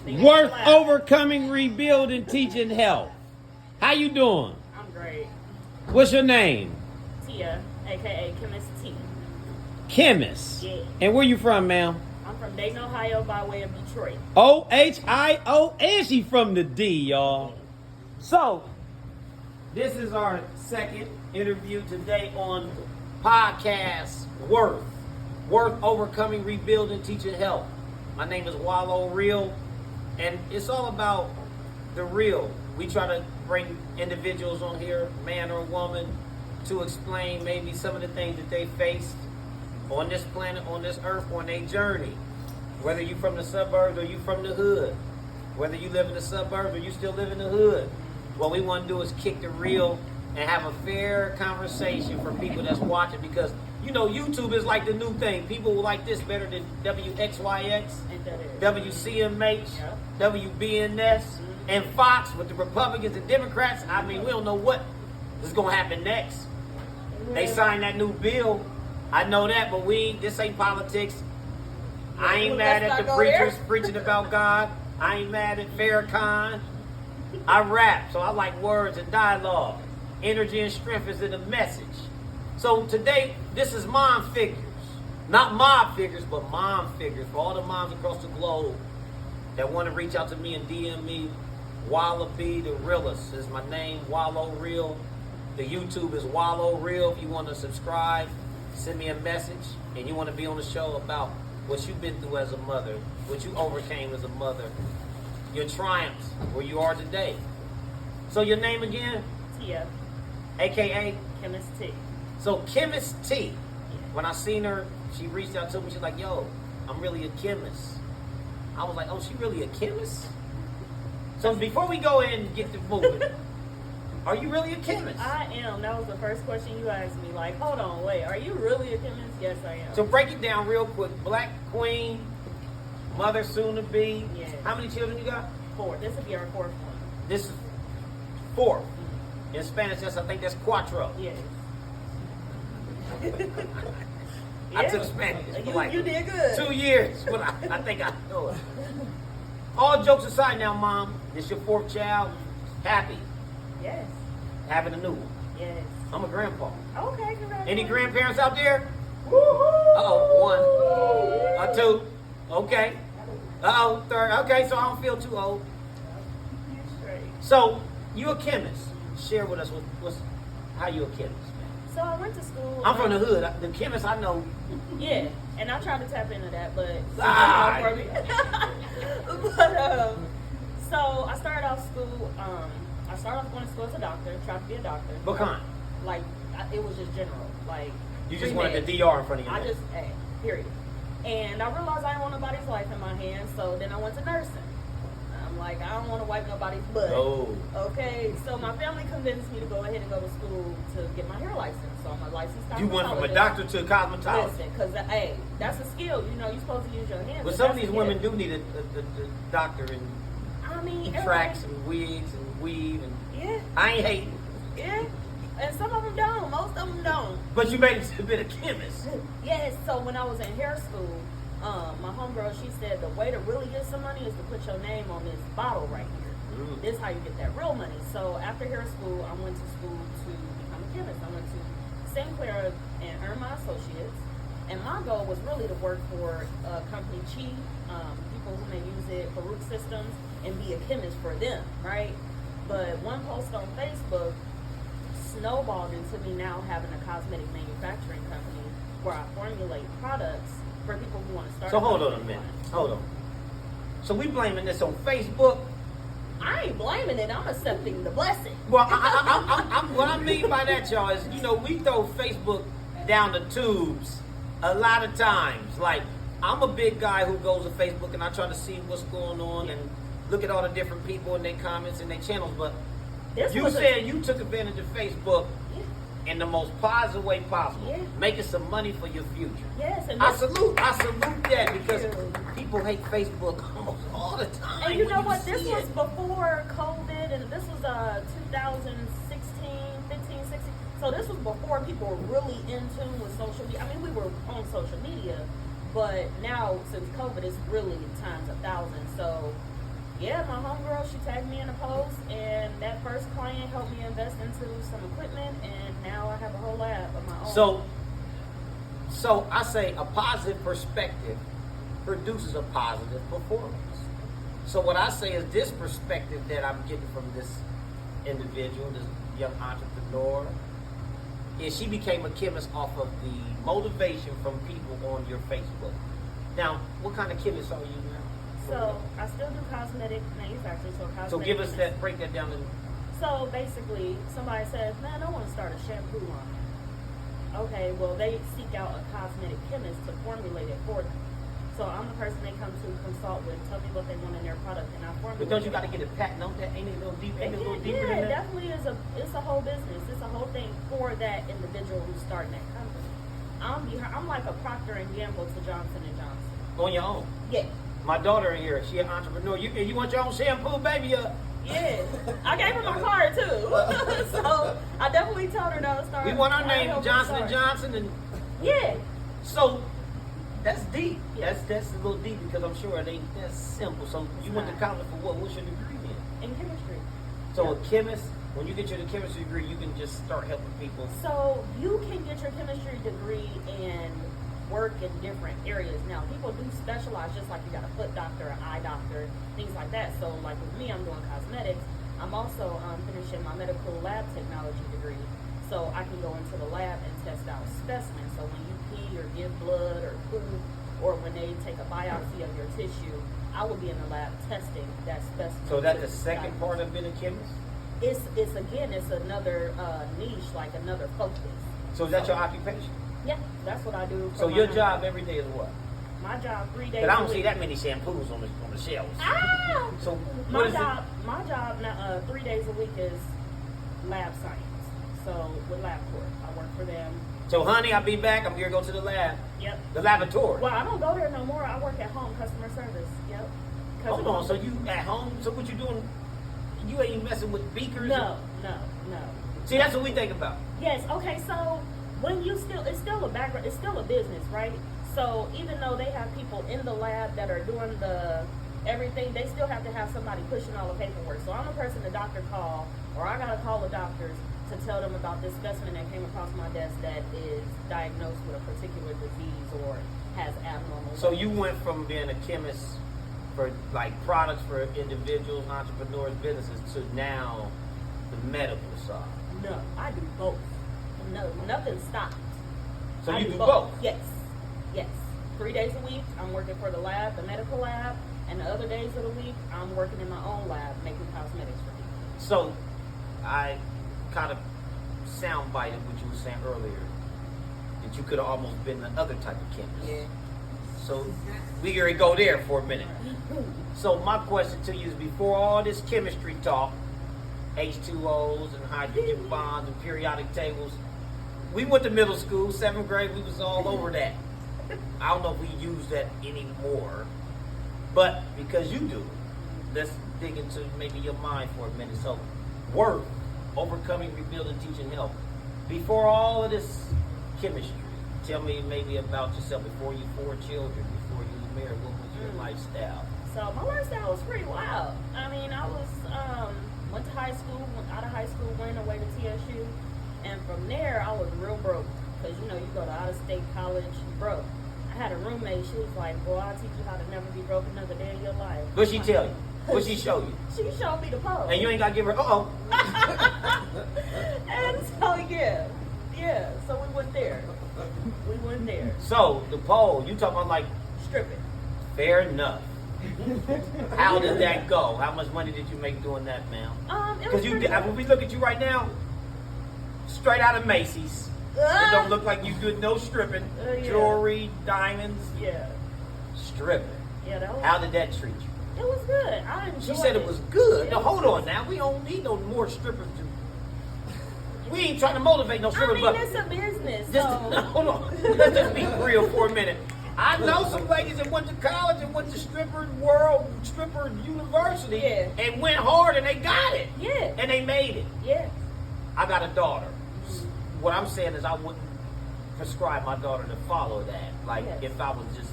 Worth overcoming, rebuilding, teaching, help. How you doing? I'm great. What's your name? Tia, aka Chemist Ti. Chemist. Yeah. And where you from, ma'am? I'm from Dayton, Ohio, by way of Detroit. Ohio, and she from the D, y'all. So, this is our second interview today on podcast Worth overcoming, rebuilding, teaching, help. My name is Wallo Reall, and it's all about the real. We try to bring individuals on here, man or woman, to explain maybe some of the things that they faced on this planet, on this earth, on their journey. Whether you from the suburbs or you from the hood, whether you live in the suburbs or you still live in the hood, what we want to do is kick the real and have a fair conversation for people that's watching, because you know YouTube is like the new thing. People will like this better than WXYX, WCMH, WBNS, and Fox with the Republicans and Democrats. I mean, we don't know what is going to happen next. They signed that new bill. I know that, but this ain't politics. I ain't mad at the preachers preaching about God. I ain't mad at Farrakhan. I rap, so I like words and dialogue. Energy and strength is in the message. So today, this is mom figures. Not mob figures, but mom figures. For all the moms across the globe that want to reach out to me and DM me, Wallo B, the realist is my name, Wallo Reall. The YouTube is Wallo Reall. If you want to subscribe, send me a message, and you want to be on the show about what you've been through as a mother, what you overcame as a mother, your triumphs, where you are today. So your name again? Tia, AKA? Chemist Ti. So Chemist Ti. When I seen her, she reached out to me. She's like, yo, I'm really a chemist. I was like, oh, she really a chemist? So before we go in and get to moving, are you really a chemist? I am. That was the first question you asked me. Like, hold on, wait, are you really a chemist? Yes, I am. So break it down real quick. Black queen, mother soon to be. Yes. How many children you got? 4. This will be our 4th one. This is 4. In Spanish, I think that's cuatro. Yes. I took Spanish for like you did good. 2 years, but I think I know it. All jokes aside now, Mom, this your 4th child. Happy Yes. having a new one. Yes. I'm a grandpa. Okay, congratulations. Any grandparents out there? Uh-oh, 1. 2. Okay. Uh-oh, 3rd. Okay, so I don't feel too old. Straight. So, you a chemist. Share with us how you a chemist, man. So I went to school. I'm from the hood. The chemist I know. Yeah, and I tried to tap into that, but Ah. So I started off school. I started off going to school as a doctor, tried to be a doctor. What kind? Like it was just general, like You just pre-med. wanted the DR in front of you. Period. And I realized I didn't want nobody's life in my hands, so then I went to nursing. I'm like, I don't want to wipe nobody's butt. Oh. Okay, so my family convinced me to go ahead and go to school to get my hair license. So I'm a licensed cosmetologist. You went from a doctor to a cosmetologist. Listen, because hey, that's a skill. You know, you're supposed to use your hands. But some of these women do need a doctor and I mean, tracks and wigs and weave and. Yeah. I ain't hating. Yeah. And some of them don't. Most of them don't. But you made it to be a chemist. Yes. So when I was in hair school, my homegirl, she said the way to really get some money is to put your name on this bottle right here. This is how you get that real money. So after hair school, I went to school to become a chemist. I went to St. Clair and earned my associates. And my goal was really to work for a company, Chi, people who may use it for root systems, and be a chemist for them, right? But one post on Facebook snowballed into me now having a cosmetic manufacturing company where I formulate products for people who want to start. So hold on a minute. Hold on. So we blaming this on Facebook? I ain't blaming it. I'm accepting the blessing. Well, what I mean by that, y'all, is, you know, we throw Facebook down the tubes a lot of times. Like, I'm a big guy who goes to Facebook and I try to see what's going on and look at all the different people and their comments and their channels. But you said you took advantage of Facebook in the most positive way possible, making some money for your future. Yes, and I salute that, because people hate Facebook almost all the time. And you know what? This was before COVID, and this was 2016, 15, 16. So this was before people were really in tune with social media. I mean, we were on social media, but now since COVID, it's really times 1,000. So Yeah, my homegirl, she tagged me in a post, and that first client helped me invest into some equipment, and now I have a whole lab of my own. So I say a positive perspective produces a positive performance. So what I say is this perspective that I'm getting from this individual, this young entrepreneur, is she became a chemist off of the motivation from people on your Facebook. Now, what kind of chemist are you now? So I still do cosmetic manufacturing. So give us that, break that down. So basically, somebody says, man, I want to start a shampoo line. Okay, well, they seek out a cosmetic chemist to formulate it for them. So I'm the person they come to consult with, tell me what they want in their product, and I formulate. But don't you got to get a patent on that? Ain't it a little deeper? Ain't it a little deeper than that? Yeah, it definitely is it's a whole business. It's a whole thing for that individual who's starting that company. I'm like a Procter and Gamble to Johnson and Johnson. On your own? Yeah. My daughter in here, she an entrepreneur. You want your own shampoo, baby? Yeah. I gave her my card too. So I definitely told her to start. We want our name Johnson and Johnson, and yeah. So that's deep. Yeah. That's a little deep because I'm sure it ain't that simple. So you went to college for what? What's your degree in? In chemistry. So a chemist, when you get your chemistry degree, you can just start helping people. So you can get your chemistry degree and work in different areas. Now, people do specialize, just like you got a foot doctor, an eye doctor, things like that. So, like with me, I'm doing cosmetics. I'm also finishing my medical lab technology degree, so I can go into the lab and test out specimens. So when you pee or give blood or poop, or when they take a biopsy of your tissue, I will be in the lab testing that specimen. So that's the second part of being a chemist? It's another niche, like another focus. So that's your occupation? Yeah, that's what I do. So your job every day is what? My job 3 days. But I don't a week. see that many shampoos on the shelves. Ah! So My job now, 3 days a week is lab science. So with LabCorp, I work for them. So honey, I'll be back. I'm here to go to the lab. Yep. The laboratory. Well, I don't go there no more. I work at home, customer service. Yep. Hold on. So you at home? So what you doing? You ain't messing with beakers? No. See, that's what we think about. Yes. Okay. So when it's still a background. It's still a business, right? So even though they have people in the lab that are doing the everything, they still have to have somebody pushing all the paperwork. So I'm the person the doctor call, or I gotta call the doctors to tell them about this specimen that came across my desk that is diagnosed with a particular disease or has abnormal. So you went from being a chemist for like products for individuals, entrepreneurs, businesses to now the medical side. No, I do both. No, nothing stops. So I you do both? Yes. 3 days a week, I'm working for the lab, the medical lab, and the other days of the week, I'm working in my own lab making cosmetics for people. So I kind of sound bited what you were saying earlier, that you could have almost been the other type of chemist. Yeah. So we already go there for a minute. So my question to you is, before all this chemistry talk, H2Os and hydrogen bonds and periodic tables, we went to middle school, 7th grade, we was all over that. I don't know if we use that anymore, but because you do, let's dig into maybe your mind for a minute. So, work, overcoming, rebuilding, teaching, help. Before all of this chemistry, tell me maybe about yourself. Before you 4 children, before you was married, what was your lifestyle? So my lifestyle was pretty wild. I mean, I was went to high school, out of high school, went away to TSU, and from there I was real broke. Because, you know, you go to out-of-state college, broke. I had a roommate, she was like, boy, I'll teach you how to never be broke another day of your life. What'd she tell you? What'd she show you? She showed me the pole. And you ain't got to give her, And so, yeah, so we went there. So, the pole, you talking about like... Stripping. Fair enough. How did that go? How much money did you make doing that, ma'am? Because when we look at you right now, straight out of Macy's. It don't look like you good. No stripping, Yeah. jewelry, diamonds. Yeah. Stripping. Yeah, that was. How did that treat you? It was good. I enjoyed She said it was good. Now hold good. on. Now we don't need no more strippers. We ain't trying to motivate no I strippers. mean, but it's a business. just, So. hold on. Let's just be real for a minute. I know some ladies that went to college and went to stripper university, Yeah. and went hard and they got it. Yeah. And they made it. Yeah. I got a daughter. What I'm saying is I wouldn't prescribe my daughter to follow that. Like, Yes. if I was just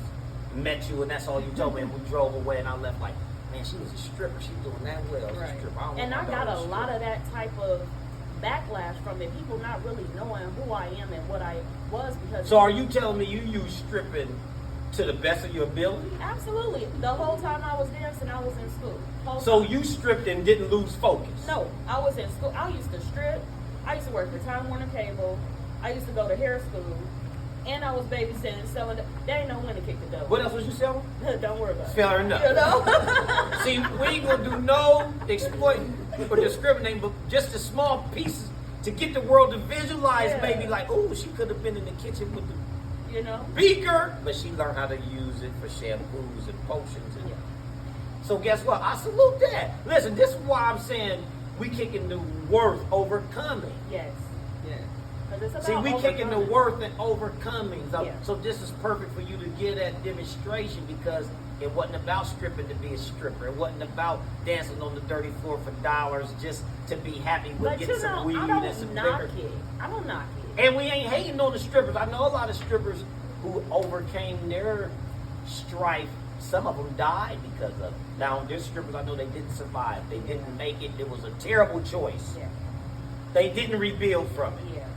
met you and that's all you told me and we drove away and I left like, man, she was a stripper. She's doing that well as Right. a stripper. And I got a lot of that type of backlash from it. People not really knowing who I am and what I was because. So are you telling me you use stripping to the best of your ability? Absolutely. The whole time I was dancing, I was in school. So you stripped and didn't lose focus? No, I was in school. I used to strip. I used to work for Time Warner Cable. I used to go to hair school. And I was babysitting, selling. They ain't know when to kick the door. What else was you selling? Don't worry about it. Fair enough. You know? See, we ain't gonna do no exploiting or discriminating, but just the small pieces to get the world to visualize maybe like, oh, she could have been in the kitchen with the beaker, but she learned how to use it for shampoos and potions. And so guess what? I salute that. Listen, this is why I'm saying we kicking the worth overcoming. Yes. Yeah. See, we kicking the worth and overcoming. So, Yeah. so this is perfect for you to get that demonstration because it wasn't about stripping to be a stripper. It wasn't about dancing on the dirty floor for dollars just to be happy with But getting some weed I and some don't knock liquor. it. I don't knock it. And we ain't hating on the strippers. I know a lot of strippers who overcame their strife. Some of them died because of it. Now, there's strippers I know they didn't survive. They didn't make it. It was a terrible choice. Yeah. They didn't rebuild from it. Yeah.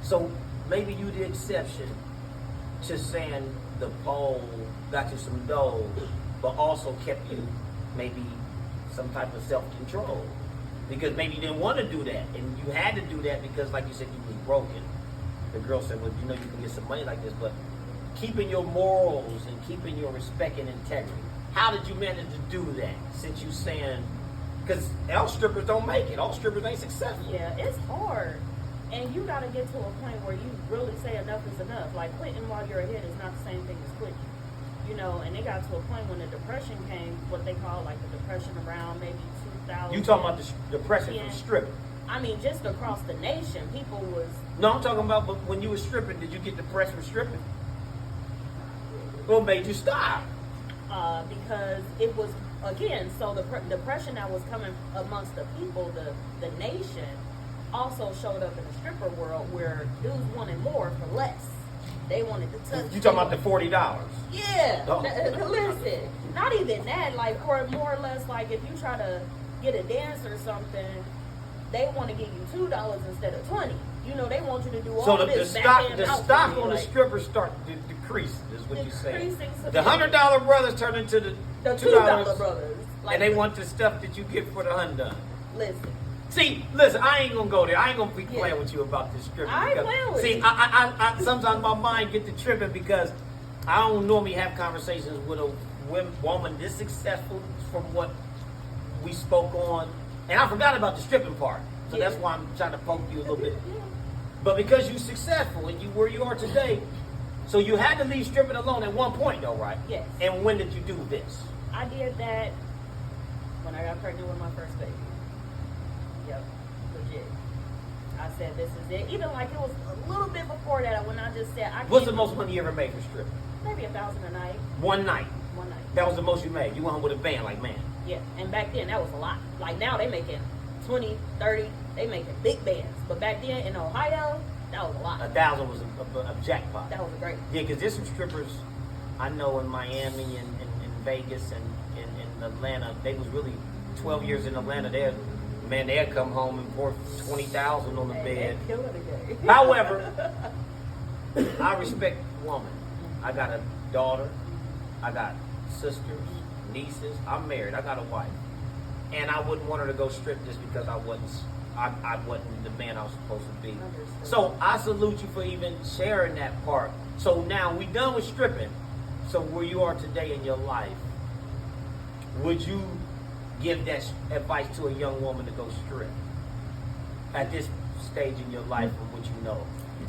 So maybe you the exception to saying the pole got you some dough, but also kept you maybe some type of self-control. Because maybe you didn't want to do that, and you had to do that because, like you said, you was broken. The girl said, well, you know you can get some money like this, but keeping your morals and keeping your respect and integrity. How did you manage to do that since you saying, because all strippers don't make it. All strippers ain't successful. Yeah, it's hard. And you got to get to a point where you really say enough is enough. Like quitting while you're ahead is not the same thing as quitting. You know, and it got to a point when the depression came, what they call like the depression around maybe 2000. You talking about the depression from stripping? I mean, just across the nation, people was... No, I'm talking about, but when you were stripping, did you get depressed from stripping? What made you stop? Because it was, again, so the depression that was coming amongst the people, the nation, also showed up in the stripper world where dudes wanted more for less. They wanted to touch. You talking about the $40? Yeah. Oh. Listen, not even that. Like, or more or less, like if you try to get a dance or something, they want to give you $2 instead of $20. You know, they want you to do all this. So the stock on the strippers start to decrease, is what you're saying. The The $100 brothers turn into the $2 brothers. Like, and they want the stuff that you get for the $100. Listen. See, listen, I ain't gonna go there. I ain't gonna be playing with you about this stripping. I ain't playing with you. you. I sometimes my mind get to tripping because I don't normally have conversations with a woman this successful from what we spoke on. And I forgot about the stripping part. So that's why I'm trying to poke you a little bit. But because you're successful and you where you are today, so you had to leave stripping alone at one point though, right? Yes. And when did you do this? I did that when I got pregnant with my first baby. Yep, legit. I said, this is it. Even like it was a little bit before that when I just said, What's the most money you ever made for stripping? Maybe $1,000 a night. One night. One night. That was the most you made. You went home with a band like, man. Yeah, and back then that was a lot. Like now they making 20, 30, they making big bands. But back then in Ohio, that was a lot. 1,000 was a jackpot. That was a great. Yeah, because there's some strippers I know in Miami and in Vegas and in Atlanta. They was really 12 years in Atlanta. They'd come home and pour 20,000 on the bed. However, I respect woman. I got a daughter. I got sisters, nieces. I'm married. I got a wife. And I wouldn't want her to go strip just because I wasn't the man I was supposed to be. So I salute you for even sharing that part. So now we done with stripping. So where you are today in your life, would you give that advice to a young woman to go strip at this stage in your life from what you know?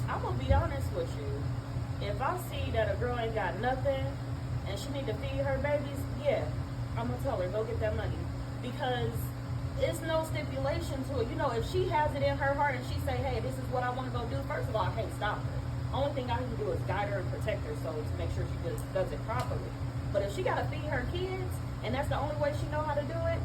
I'm gonna be honest with you. If I see that a girl ain't got nothing and she need to feed her babies, yeah, I'm gonna tell her go get that money because it's no stipulation to it. You know, if she has it in her heart and she say, hey, this is what I want to go do, first of all, I can't stop her. Only thing I can do is guide her and protect her so to make sure she does it properly. But if she gotta feed her kids and that's the only way she know how to do it.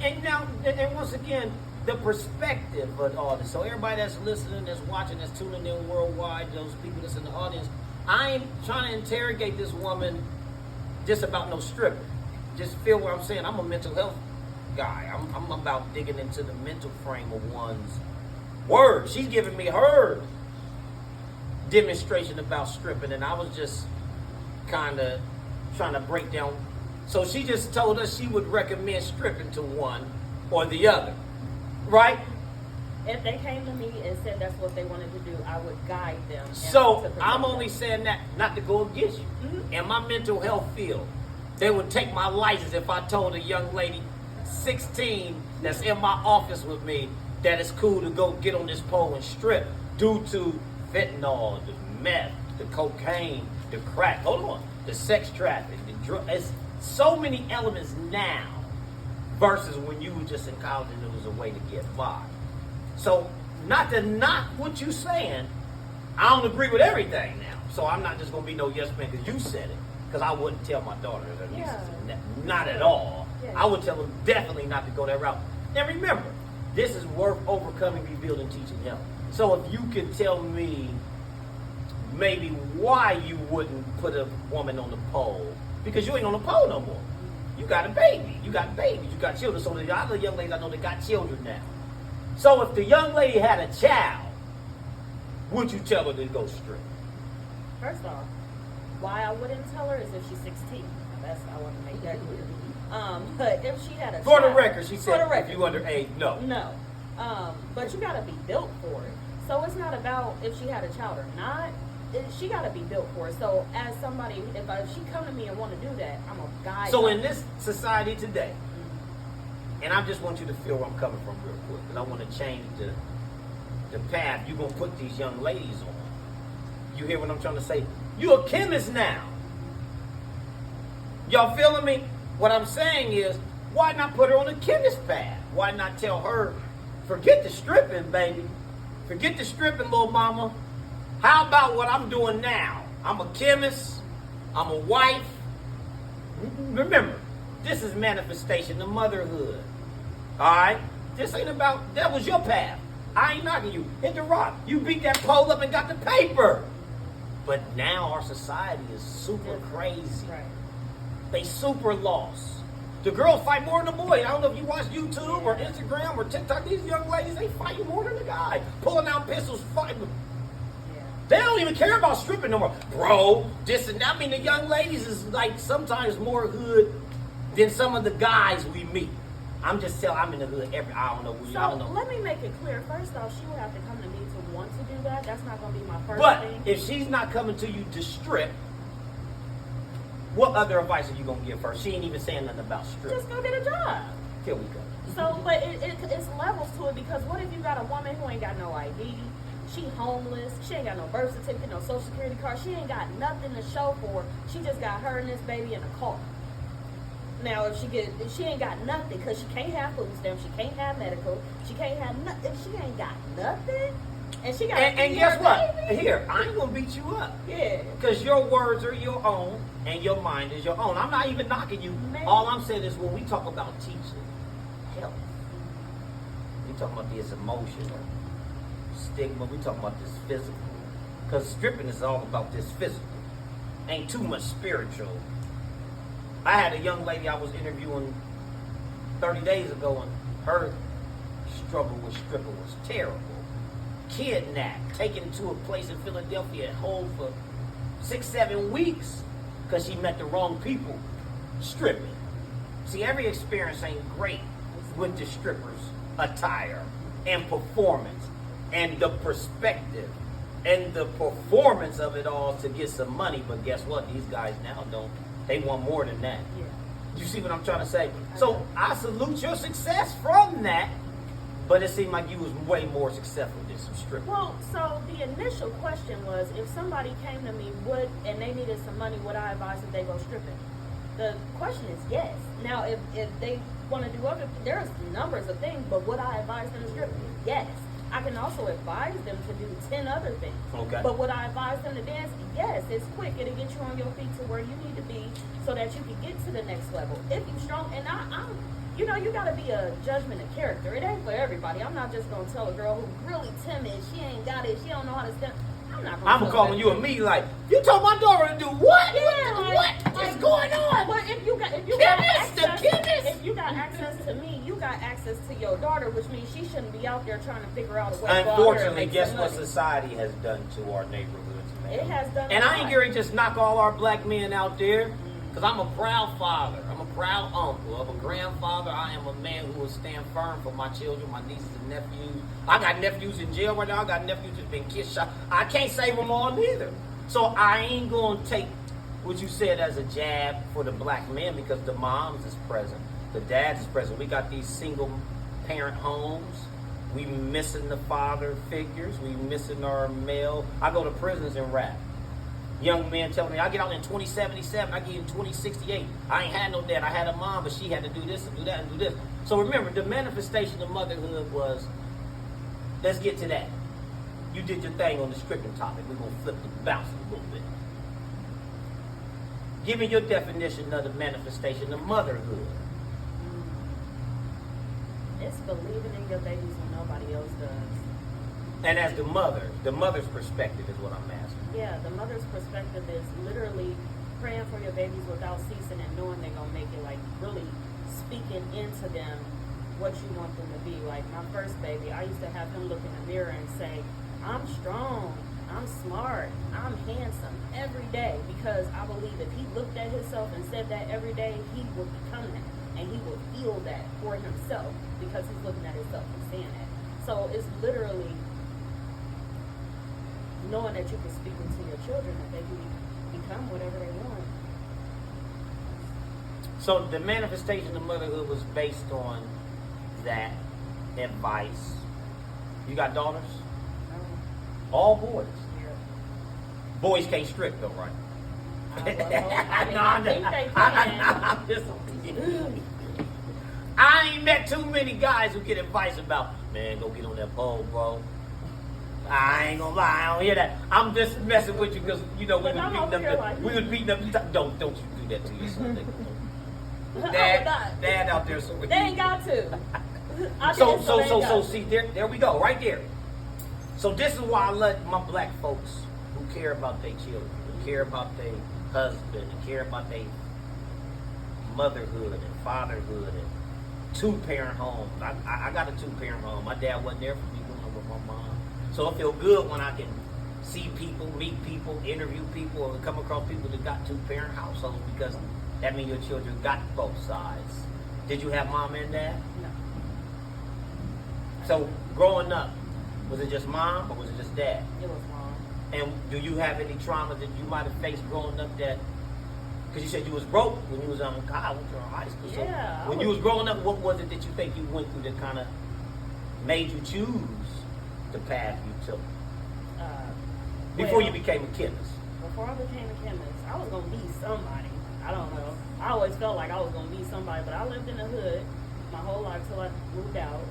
And now, and once again, the perspective of all this. So everybody that's listening, that's watching, that's tuning in worldwide, those people that's in the audience, I ain't trying to interrogate this woman just about no stripper. Just feel what I'm saying. I'm a mental health guy. I'm about digging into the mental frame of one's words. She's giving me her demonstration about stripping, and I was just kind of trying to break down. So she just told us she would recommend stripping to one or the other, right? If they came to me and said that's what they wanted to do, I would guide them. So I'm only saying that not to go against you. Mm-hmm. In my mental health field, they would take my license if I told a young lady 16 that's in my office with me that it's cool to go get on this pole and strip due to fentanyl, the meth, the cocaine, the crack, hold on, the sex trafficking, the drug. It's so many elements now versus when you were just in college and it was a way to get by. So, not to knock what you saying, I don't agree with everything now. So I'm not just going to be no yes man because you said it. Because I wouldn't tell my daughter that. Yeah. Not at all. Yeah. I would tell them definitely not to go that route. And remember, this is worth overcoming, rebuilding, teaching him. So if you can tell me maybe why you wouldn't put a woman on the pole, because you ain't on the pole no more. You got a baby. You got babies. You got children. So the other young ladies I know they got children now. So if the young lady had a child, would you tell her to go straight? First off, why I wouldn't tell her is if she's 16. I want to make that clear. But if she had a for child, the record, she said if you underage, no. No. But you got to be built for it. So it's not about if she had a child or not. She got to be built for it. So as somebody, if she come to me and want to do that, I'm a guy. So in this society today, and I just want you to feel where I'm coming from real quick, because I want to change the path you're going to put these young ladies on. You hear what I'm trying to say? You're a chemist now. Y'all feeling me? What I'm saying is, why not put her on the chemist path? Why not tell her, forget the stripping, baby. Forget the stripping, little mama. How about what I'm doing now? I'm a chemist. I'm a wife. Remember, this is manifestation, the motherhood. All right? This ain't about, that was your path. I ain't knocking you. Hit the rock. You beat that pole up and got the paper. But now our society is super crazy. Right. They super lost. The girls fight more than the boys. I don't know if you watch YouTube or Instagram or TikTok. These young ladies, they fight more than the guy. Pulling out pistols, fighting. They don't even care about stripping no more. Bro, this and that. I mean, the young ladies is like sometimes more hood than some of the guys we meet. I'm just telling, I'm in the hood I don't know. I don't know. Let me make it clear. First off, she would have to come to me to want to do that. That's not going to be my first thing. But if she's not coming to you to strip, what other advice are you going to give her? She ain't even saying nothing about strip. Just go get a job. Here we go. So, but it's levels to it, because what if you got a woman who ain't got no ID? She homeless. She ain't got no birth certificate, no social security card. She ain't got nothing to show for. She just got her and this baby in a car. Now, if she ain't got nothing, because she can't have food stamps, she can't have medical, she can't have nothing. If she ain't got nothing, and she got and guess what? Baby, here, I ain't gonna beat you up. Yeah. Because your words are your own, and your mind is your own. I'm not even knocking you. Man. All I'm saying is when we talk about teaching health, we talking about this emotional stigma. We talking about this physical. Because stripping is all about this physical. Ain't too much spiritual. I had a young lady I was interviewing 30 days ago, and her struggle with stripping was terrible. Kidnapped, taken to a place in Philadelphia and hold for 6-7 weeks because she met the wrong people stripping. See, every experience ain't great with the strippers' attire and performance and the perspective and the performance of it all to get some money. But guess what? These guys now don't. They want more than that. Yeah. You see what I'm trying to say? So I salute your success from that, but it seemed like you was way more successful than some strippers. Well, so the initial question was, if somebody came to me and they needed some money, would I advise that they go stripping? The question is yes. Now, if they want to do other, there's numbers of things, but would I advise them to strip? Yes. I can also advise them to do 10 other things. Okay. But would I advise them to dance? Yes, it's quick. It'll get you on your feet to where you need to be so that you can get to the next level. If you're strong, and I'm you know, you got to be a judgment of character. It ain't for everybody. I'm not just going to tell a girl who's really timid, she ain't got it, she don't know how to step. I'm calling you a me like, you told my daughter to do what? Yeah, What is going on? shouldn't be out there trying to figure out a way to go out here and Unfortunately, make guess some what money. society has done to our neighborhoods, man? It has done. And a I ain't lot. going to just knock all our black men out there, because I'm a proud father. I'm a proud uncle. I'm a grandfather. I am a man who will stand firm for my children, my nieces and nephews. I got nephews in jail right now. I got nephews that been kissed, shot. I can't save them all neither. So I ain't going to take what you said as a jab for the black men, because the moms is present. The dads is present. We got these single parent homes. We missing the father figures. We missing our male. I go to prisons and rap. Young men telling me, I get out in 2077, I get in 2068. I ain't had no dad. I had a mom, but she had to do this and do that and do this. So remember, the manifestation of motherhood was, let's get to that. You did your thing on the stripping topic. We're going to flip the bounce a little bit. Give me your definition of the manifestation of motherhood. It's believing in your babies when nobody else does. And as the mother's perspective is what I'm asking. Yeah, the mother's perspective is literally praying for your babies without ceasing and knowing they're gonna make it. Like really speaking into them what you want them to be. Like my first baby, I used to have him look in the mirror and say, I'm strong, I'm smart, I'm handsome every day, because I believe if he looked at himself and said that every day, he would become that. And he will feel that for himself because he's looking at himself and saying that. So it's literally knowing that you can speak into your children that they can become whatever they want. So the manifestation of motherhood was based on that advice. You got daughters? All boys. Yeah. Boys can't strip though, right? I think they can. I'm just I ain't met too many guys who get advice about, man, go get on that pole, bro. I ain't gonna lie, I don't hear that. I'm just messing with you because we was beating up. Don't you do that to your son. Dad out there, so they ain't got to. So see there we go, right there. So this is why I let my black folks who care about their children, who care about their husband, who care about their motherhood and fatherhood and two-parent homes. I got a two-parent home. My dad wasn't there for me growing up with my mom. So it feel good when I can see people, meet people, interview people, or come across people that got two-parent households, because that means your children got both sides. Did you have mom and dad? No. So growing up, was it just mom or was it just dad? It was mom. And do you have any trauma that you might have faced growing up that, because you said you was broke when you was in college or high school. So Yeah. when you was growing up, what was it that you think you went through that kind of made you choose the path you took? Before you became a chemist. Before I became a chemist, I was going to be somebody. I don't know. I always felt like I was going to be somebody, but I lived in the hood my whole life till I moved out.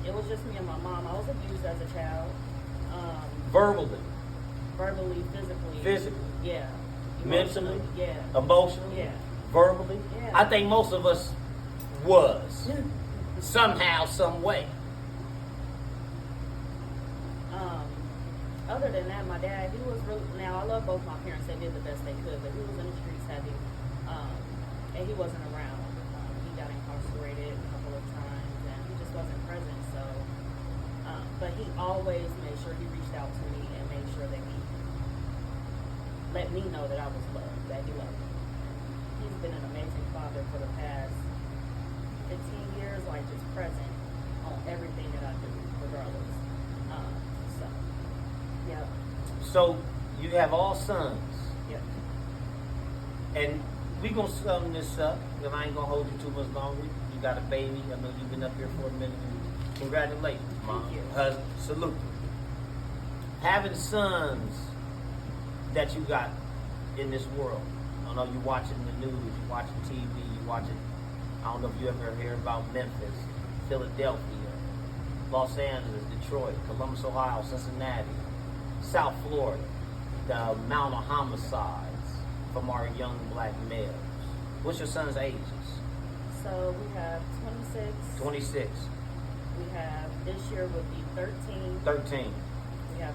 It was just me and my mom. I was abused as a child. Verbally, physically. Yeah. mentally, Yeah. emotionally, Yeah. verbally. Yeah. I think most of us was somehow, some way. Other than that, my dad, he was really, now I love both my parents, they did the best they could, but he was in the streets heavy, and he wasn't around. He got incarcerated a couple of times, and he just wasn't present, so, but he always made sure he reached out to me and made sure that he let me know that I was loved, that he loved me. He's been an amazing father for the past 15 years, like just present on everything that I do, regardless. Yep. So you have all sons, Yep. and we gonna sum this up, and I ain't gonna hold you too much longer. You got a baby. I know you've been up here for a minute. Congratulations, Mom. Thank you. Husband, salute. Having sons that you got in this world. I know you watching the news, you watching TV, you watching. I don't know if you ever hear about Memphis, Philadelphia, Los Angeles, Detroit, Columbus, Ohio, Cincinnati, South Florida, the amount of homicides from our young black males. What's your son's ages? So we have 26. 26. We have, this year would be 13. 13. We have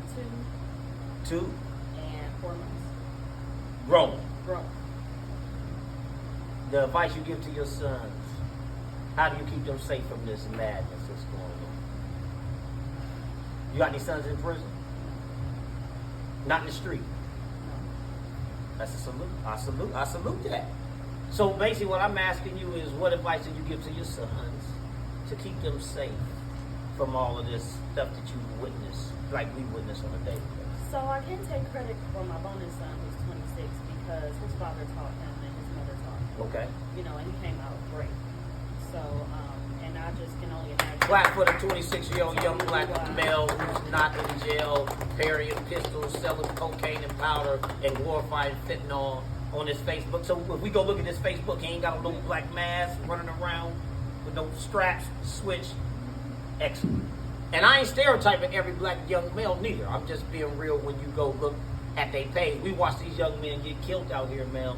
2 2. and 4 months. Grown. Grown. The advice you give to your sons How do you keep them safe from this madness that's going on? You got any sons in prison? Not in the street. That's a salute. I salute that. So basically what I'm asking you is, what advice do you give to your sons to keep them safe from all of this stuff that you witness, like we witness on a daily basis? So I can take credit for my bonus son who's 26 because his father taught him and his mother taught him. Okay. You know, and he came out great. So, and I just can only imagine. Clap for the 26-year-old young black male who's not in jail, carrying pistols, selling cocaine and powder, and glorifying fentanyl on his Facebook. So if we go look at his Facebook, he ain't got a little black mask running around with no straps, switch. Excellent. And I ain't stereotyping every black young male neither. I'm just being real. When you go look at their page, we watch these young men get killed out here, man.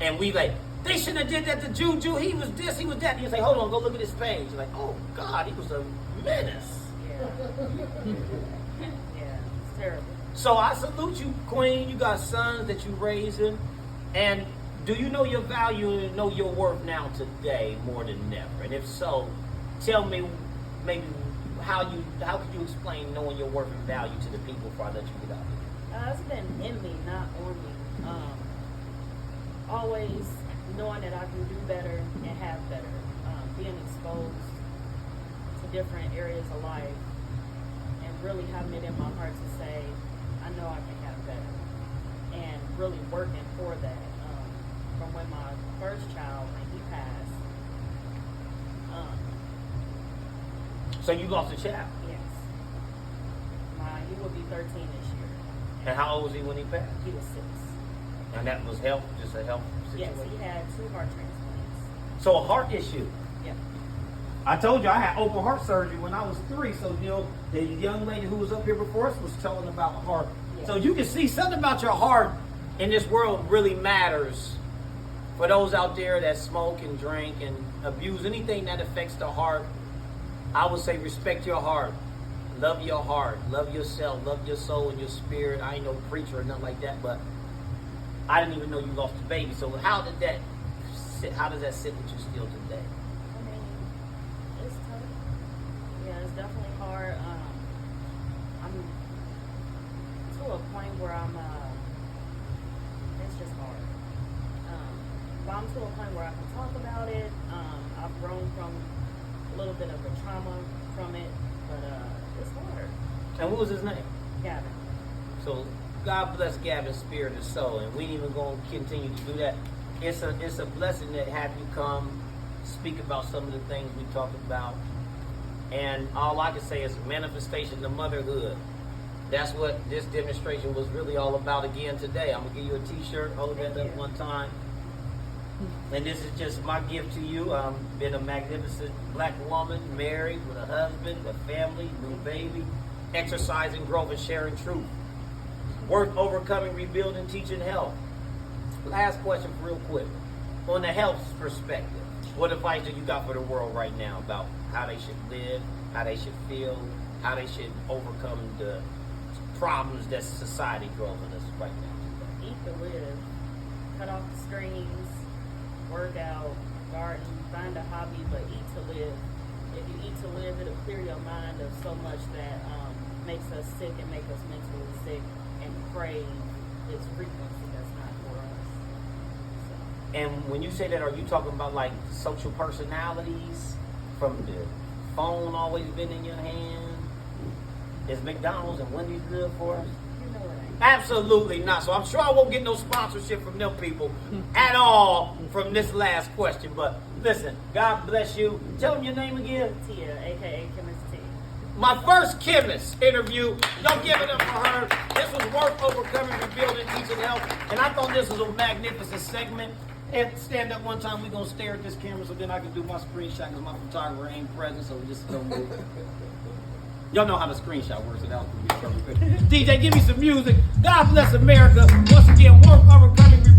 And we like, they shouldn't have did that to Juju. He was this, he was that. And you say, hold on, go look at his page. You're like, oh God, he was a menace. Yeah. Yeah, it's terrible. So I salute you, Queen. You got sons that you raising. And do you know your value and know your worth now today more than never? And if so, tell me maybe how could you explain knowing your worth and value to the people before I let you get out? It's been in me, not on me. Always knowing that I can do better and have better. Being exposed to different areas of life and really having it in my heart to say, I know I can have better. And really working for that. From when my first child, when he passed. So you lost a child? Yes. He will be 13 this year. And how old was he when he passed? He was 6. And that was health, just a health situation? Yes, he had 2 heart transplants. So a heart issue. Yeah. I told you I had open heart surgery when I was 3. So, you know, the young lady who was up here before us was telling about heart. Yeah. So you can see something about your heart in this world really matters. For those out there that smoke and drink and abuse anything that affects the heart, I would say respect your heart. Love your heart. Love yourself. Love your soul and your spirit. I ain't no preacher or nothing like that, but I didn't even know you lost a baby. So how does that sit with you still today? I mean, it's tough. Yeah, it's definitely hard. I'm to a point where it's just hard. But I'm to a point where I can talk about it. I've grown from a little bit of a trauma from it, but it's hard. And what was his name? Gavin. So God bless Gavin's spirit and soul, and we ain't even going to continue to do that. It's a blessing that have you come speak about some of the things we talked about. And all I can say is manifestation of motherhood. That's what this demonstration was really all about again today. I'm going to give you a t-shirt. Hold that up one time. And this is just my gift to you. Been a magnificent black woman, married with a husband, a family, new baby, exercising, growth, and sharing truth. Work, overcoming, rebuilding, teaching health. Last question real quick. On the health perspective, what advice do you got for the world right now about how they should live, how they should feel, how they should overcome the problems that society throws on us right now? Eat to live. Cut off the screens. Work out. Garden. Find a hobby, but eat to live. If you eat to live, it'll clear your mind of so much that makes us sick and make us mentally sick and crave this frequency that's not for us. So. And when you say that, are you talking about like social personalities from the phone always been in your hand? Is McDonald's and Wendy's good for us? You know it ain't. Absolutely not. So I'm sure I won't get no sponsorship from them people at all from this last question. But listen, God bless you. Tell them your name again. Tia, aka Chemist Ti. My first chemist interview. Don't give it up for her. This was Work, Overcoming, Rebuilding, Teaching Health. And I thought this was a magnificent segment. And stand up one time, we're going to stare at this camera so then I can do my screenshot because my photographer ain't present, so we just don't move. Y'all know how the screenshot works, so that was going to be perfect. DJ, give me some music. God bless America. Once again, Work, Overcoming, Rebuilding.